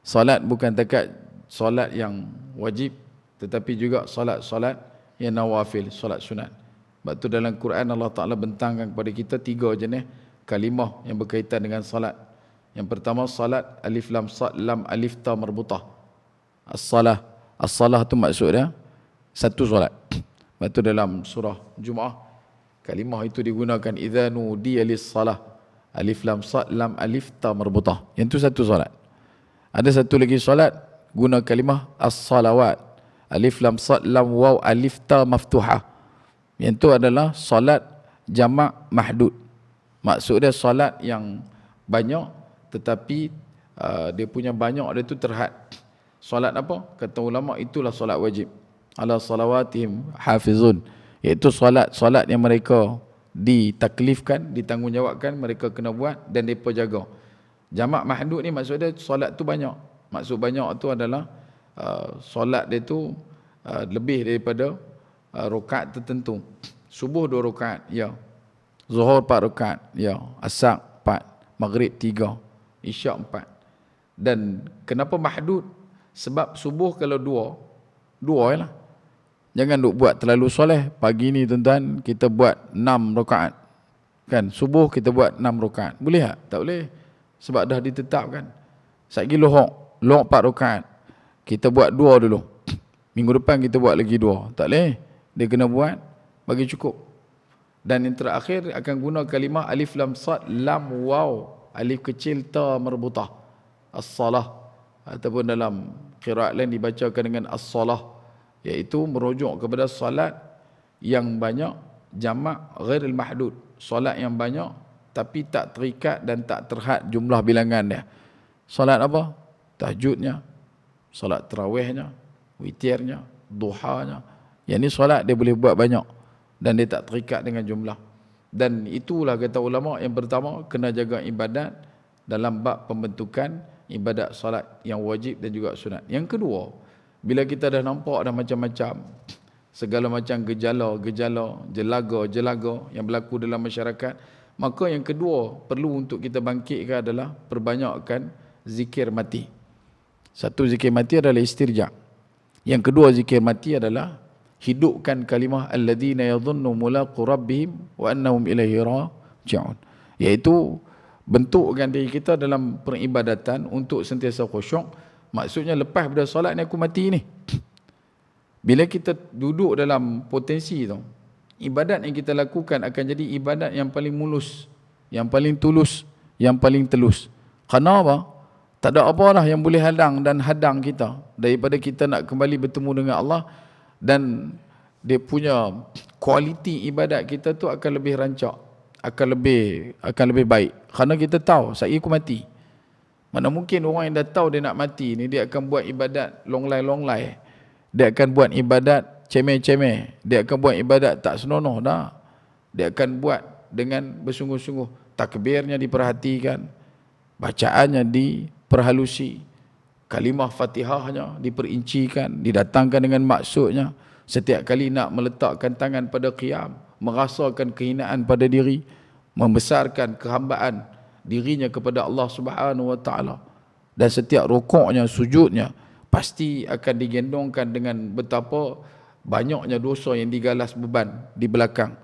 Solat bukan takat solat yang wajib, tetapi juga solat-solat yang nawafil, solat sunat. Sebab tu dalam Quran Allah Ta'ala bentangkan kepada kita 3 jenis kalimah yang berkaitan dengan salat. Yang pertama salat alif lam sad lam alif ta marbutah. As-salah. As-salah tu maksudnya satu solat. Sebab tu dalam surah Jumaah kalimah itu digunakan idza nudiya lis-salah. Alif lam sad lam alif ta marbutah. Yang tu satu solat. Ada satu lagi solat guna kalimah as-salawat. Alif lam sad lam waw alif ta maftuhah. Yang tu adalah solat jamak mahdud. Maksudnya solat yang banyak tetapi dia punya banyak dia tu terhad. Solat apa? Kata ulama itulah solat wajib. Ala salawatihim hafizun. Iaitu solat yang mereka ditaklifkan, ditanggungjawabkan, mereka kena buat dan mereka jaga. Jamak mahdud ni maksudnya solat tu banyak. Maksud banyak tu adalah solat dia tu lebih daripada rakaat tertentu. Subuh 2 rakaat, ya. Zuhur 4 rakaat, ya. Asar 4, Maghrib 3, Isyak 4. Dan kenapa mahdud? Sebab subuh kalau 2 lah. Jangan duk buat terlalu soleh. Pagi ni tuan-tuan kita buat 6 rakaat. Kan? Subuh kita buat 6 rakaat. Boleh tak? Tak boleh. Sebab dah ditetapkan. Satgi lohok 4 rakaat. Kita buat 2 dulu. Minggu depan kita buat lagi 2. Tak boleh. Dia kena buat bagi cukup. Dan yang terakhir akan guna kalimah alif lam sad lam waw alif kecil ta marbutah. As-salah. Ataupun dalam qiraat lain dibacakan dengan as-salah, iaitu merujuk kepada solat yang banyak, jamak ghairil mahdud. Solat yang banyak tapi tak terikat dan tak terhad jumlah bilangan dia. Solat apa? Tahajudnya, solat tarawihnya, witirnya, duhanya. Yang ni solat dia boleh buat banyak dan dia tak terikat dengan jumlah. Dan itulah kata ulama, yang pertama kena jaga ibadat dalam bab pembentukan ibadat solat yang wajib dan juga sunat. Yang kedua, bila kita dah nampak dah macam-macam segala macam gejala-gejala, jelaga-jelaga yang berlaku dalam masyarakat, maka yang kedua perlu untuk kita bangkitkan adalah perbanyakkan zikir mati. Satu zikir mati adalah istirja. Yang kedua zikir mati adalah hidupkan kalimah alladzina yadhunnu mulaqu rabbihim wa annahum ilaihi raji'un. Iaitu bentukkan diri kita dalam peribadatan untuk sentiasa khusyuk. Maksudnya lepas pada solat ni aku mati ni. Bila kita duduk dalam potensi tu, ibadat yang kita lakukan akan jadi ibadat yang paling mulus, yang paling tulus, yang paling telus. Kerana apa? Tak ada apa lah yang boleh hadang kita daripada kita nak kembali bertemu dengan Allah. Dan dia punya kualiti ibadat kita tu akan lebih rancak, akan lebih baik. Kerana kita tahu saya aku mati. Mana mungkin orang yang dah tahu dia nak mati ni, dia akan buat ibadat longlai-longlai. Dia akan buat ibadat cemeh-cemeh. Dia akan buat ibadat tak senonoh dah. Dia akan buat dengan bersungguh-sungguh. Takbirnya diperhatikan, bacaannya diperhalusi, kalimah Fatihahnya diperincikan, didatangkan dengan maksudnya. Setiap kali nak meletakkan tangan pada qiyam, merasakan kehinaan pada diri, membesarkan kehambaan dirinya kepada Allah Subhanahu wa taala. Dan setiap rukuknya, sujudnya pasti akan digendongkan dengan betapa banyaknya dosa yang digalas beban di belakang.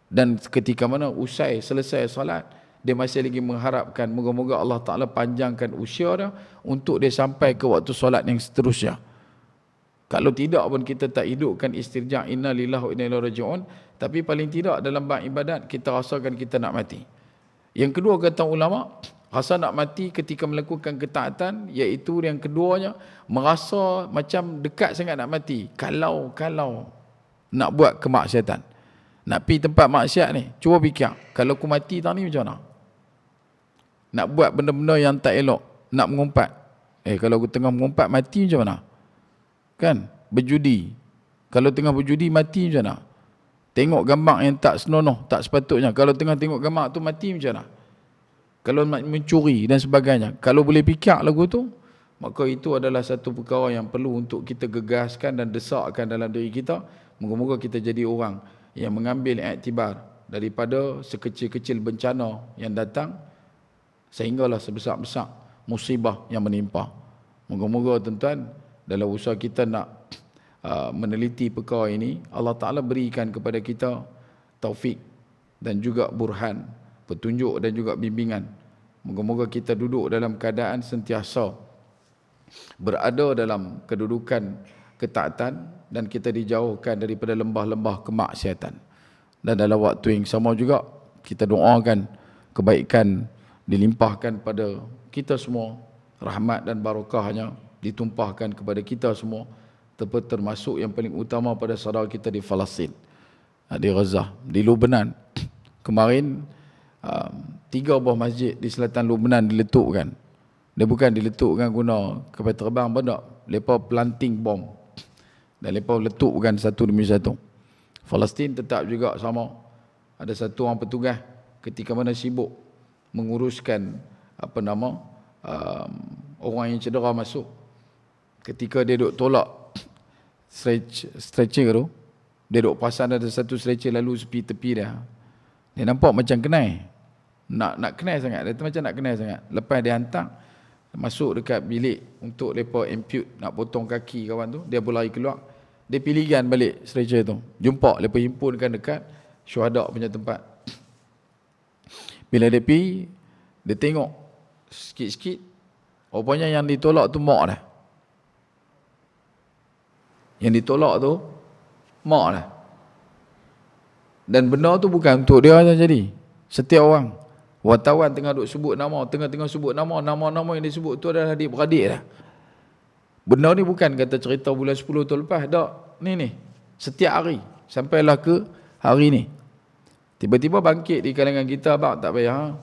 Dan ketika mana selesai salat, dia masih lagi mengharapkan moga-moga Allah Ta'ala panjangkan usia dia untuk dia sampai ke waktu solat yang seterusnya. Kalau tidak pun kita tak hidupkan istirja' inna lillahi wa inna ilaihi raji'un, tapi paling tidak dalam bab ibadat kita rasakan kita nak mati. Yang kedua kata ulama, rasa nak mati ketika melakukan ketaatan, iaitu yang keduanya merasa macam dekat sangat nak mati. Kalau nak buat kemaksiatan, nak pergi tempat maksiat ni, cuba fikir, kalau aku mati tadi macam mana? Nak buat benda-benda yang tak elok, nak mengumpat. Kalau aku tengah mengumpat mati macam mana? Kan? Berjudi, Kalau tengah berjudi mati macam mana? Tengok gambar yang tak senonoh, tak sepatutnya. Kalau tengah tengok gambar tu mati macam mana? Kalau mencuri dan sebagainya. Kalau boleh fikir lagu tu, maka itu adalah satu perkara yang perlu untuk kita gegaskan dan desakkan dalam diri kita. Moga-moga kita jadi orang yang mengambil iktibar daripada sekecil-kecil bencana yang datang sehinggalah sebesar-besar musibah yang menimpa. Moga-moga tuan-tuan dalam usaha kita nak meneliti perkara ini, Allah Ta'ala berikan kepada kita taufik dan juga burhan, petunjuk dan juga bimbingan. Moga-moga kita duduk dalam keadaan sentiasa berada dalam kedudukan ketaatan dan kita dijauhkan daripada lembah-lembah kemaksiatan. Dan dalam waktu yang sama juga kita doakan kebaikan dilimpahkan pada kita semua, rahmat dan barakahnya ditumpahkan kepada kita semua, termasuk yang paling utama pada saudara kita di Palestin, di Gaza, di Lebanon. Kemarin 3 buah masjid di selatan Lebanon diletukkan. Dia bukan diletukkan guna kapal terbang pada, mereka planting bom dan mereka letukkan satu demi satu. Palestin tetap juga sama. Ada satu orang petugas ketika mana sibuk menguruskan orang yang cedera masuk. Ketika dia duk tolak stretcher tu, dia duk perasan ada satu stretcher lalu tepi dia. Dia nampak macam kenal. Nak kenal sangat. Dia macam nak kenal sangat. Lepas dia hantar masuk dekat bilik untuk mereka ampute, nak potong kaki kawan tu, dia berlari keluar. Dia pilihkan balik stretcher tu. Jumpa, mereka himpunkan dekat syuhada punya tempat. Bila dia pergi, dia tengok sikit-sikit, rupanya yang ditolak tu mak dah. Yang ditolak tu mak dah. Dan benda tu bukan untuk dia saja jadi. Setiap orang. Wartawan tengah duk sebut nama, tengah-tengah sebut nama-nama yang disebut tu adalah adik-beradik dah. Benda ni bukan kata cerita bulan 10 tahun lepas, tak. Ni. Setiap hari. Sampailah ke hari ni. Tiba-tiba bangkit di kalangan kita, abang tak payah.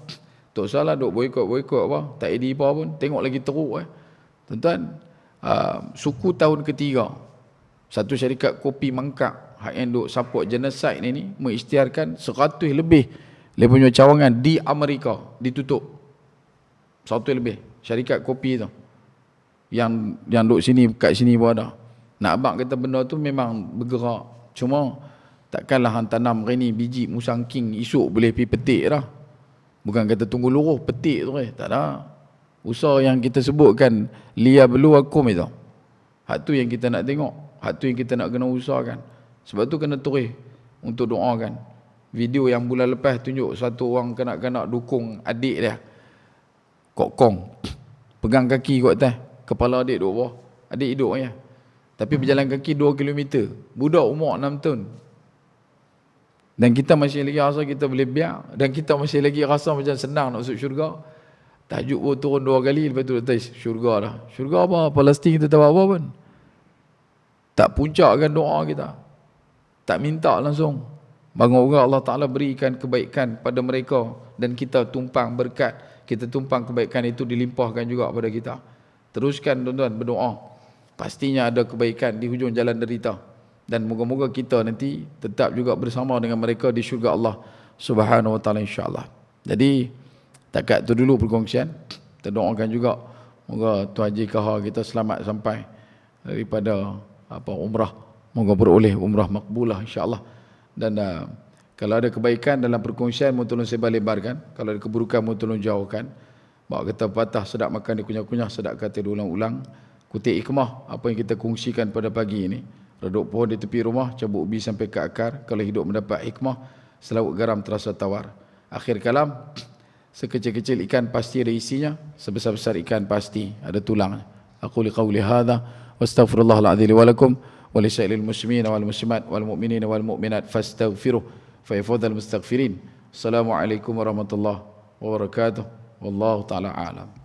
Tak salah duk boykot apa. Tak edit apa pun. Tengok lagi teruk. Tuan-tuan, suku tahun ketiga, satu syarikat kopi mangkak yang duk support genocide ni mengisytiharkan 100 lebih dia punya cawangan di Amerika ditutup. 100 lebih syarikat kopi tu yang duk sini, kat sini pun ada. Nak abang kata benda tu memang bergerak, cuma takkanlah hang tanam hari ni biji musang king, esok boleh pergi petik dah. Bukan kata tunggu luruh petik tu tak ada. Usaha yang kita sebutkan liya belu akum itu, hak tu yang kita nak tengok, hak tu yang kita nak kena usahakan. Sebab tu kena turis untuk doakan. Video yang bulan lepas tunjuk satu orang kanak-kanak dukung adik dia, kokong, pegang kaki kat atas, kepala adik duduk bawah, adik hidup ya. Tapi berjalan kaki 2 km, budak umur 6 tahun. Dan kita masih lagi rasa kita boleh biar, dan kita masih lagi rasa macam senang nak masuk syurga. Tajuk pun turun 2 kali, lepas tu letak syurga dah. Syurga apa? Palestin kita tahu apa pun. Tak puncakkan doa kita, tak minta langsung. Moga Allah Ta'ala berikan kebaikan pada mereka dan kita tumpang berkat, kita tumpang kebaikan itu dilimpahkan juga pada kita. Teruskan tuan-tuan berdoa, pastinya ada kebaikan di hujung jalan derita. Dan moga-moga kita nanti tetap juga bersama dengan mereka di syurga Allah Subhanahu Wa Ta'ala, insyaAllah. Jadi takat tu dulu perkongsian. Kita doakan juga moga Tuan Haji Kahar kita selamat sampai daripada umrah. Moga beroleh umrah makbulah, insyaAllah. Dan kalau ada kebaikan dalam perkongsian, mohon tolong sebar-lebarkan. Kalau ada keburukan, mohon tolong jauhkan. Bahawa kata patah sedap makan dikunyah-kunyah, sedap kata diulang-ulang. Kutip hikmah apa yang kita kongsikan pada pagi ini. Reduk pohon di tepi rumah, cabut ubi sampai ke akar. Kalau hidup mendapat hikmah, selawut garam terasa tawar. Akhir kalam, sekecil-kecil ikan pasti ada isinya, sebesar-besar ikan pasti ada tulangnya. Aku liqauli hadha, wa astaghfirullahaladzim wa lakum. ولسائر المسلمين والمسلمات والمؤمنين والمؤمنات فاستغفروه فيفوز المستغفرين. السلام عليكم ورحمة الله وبركاته والله تعالى أعلم.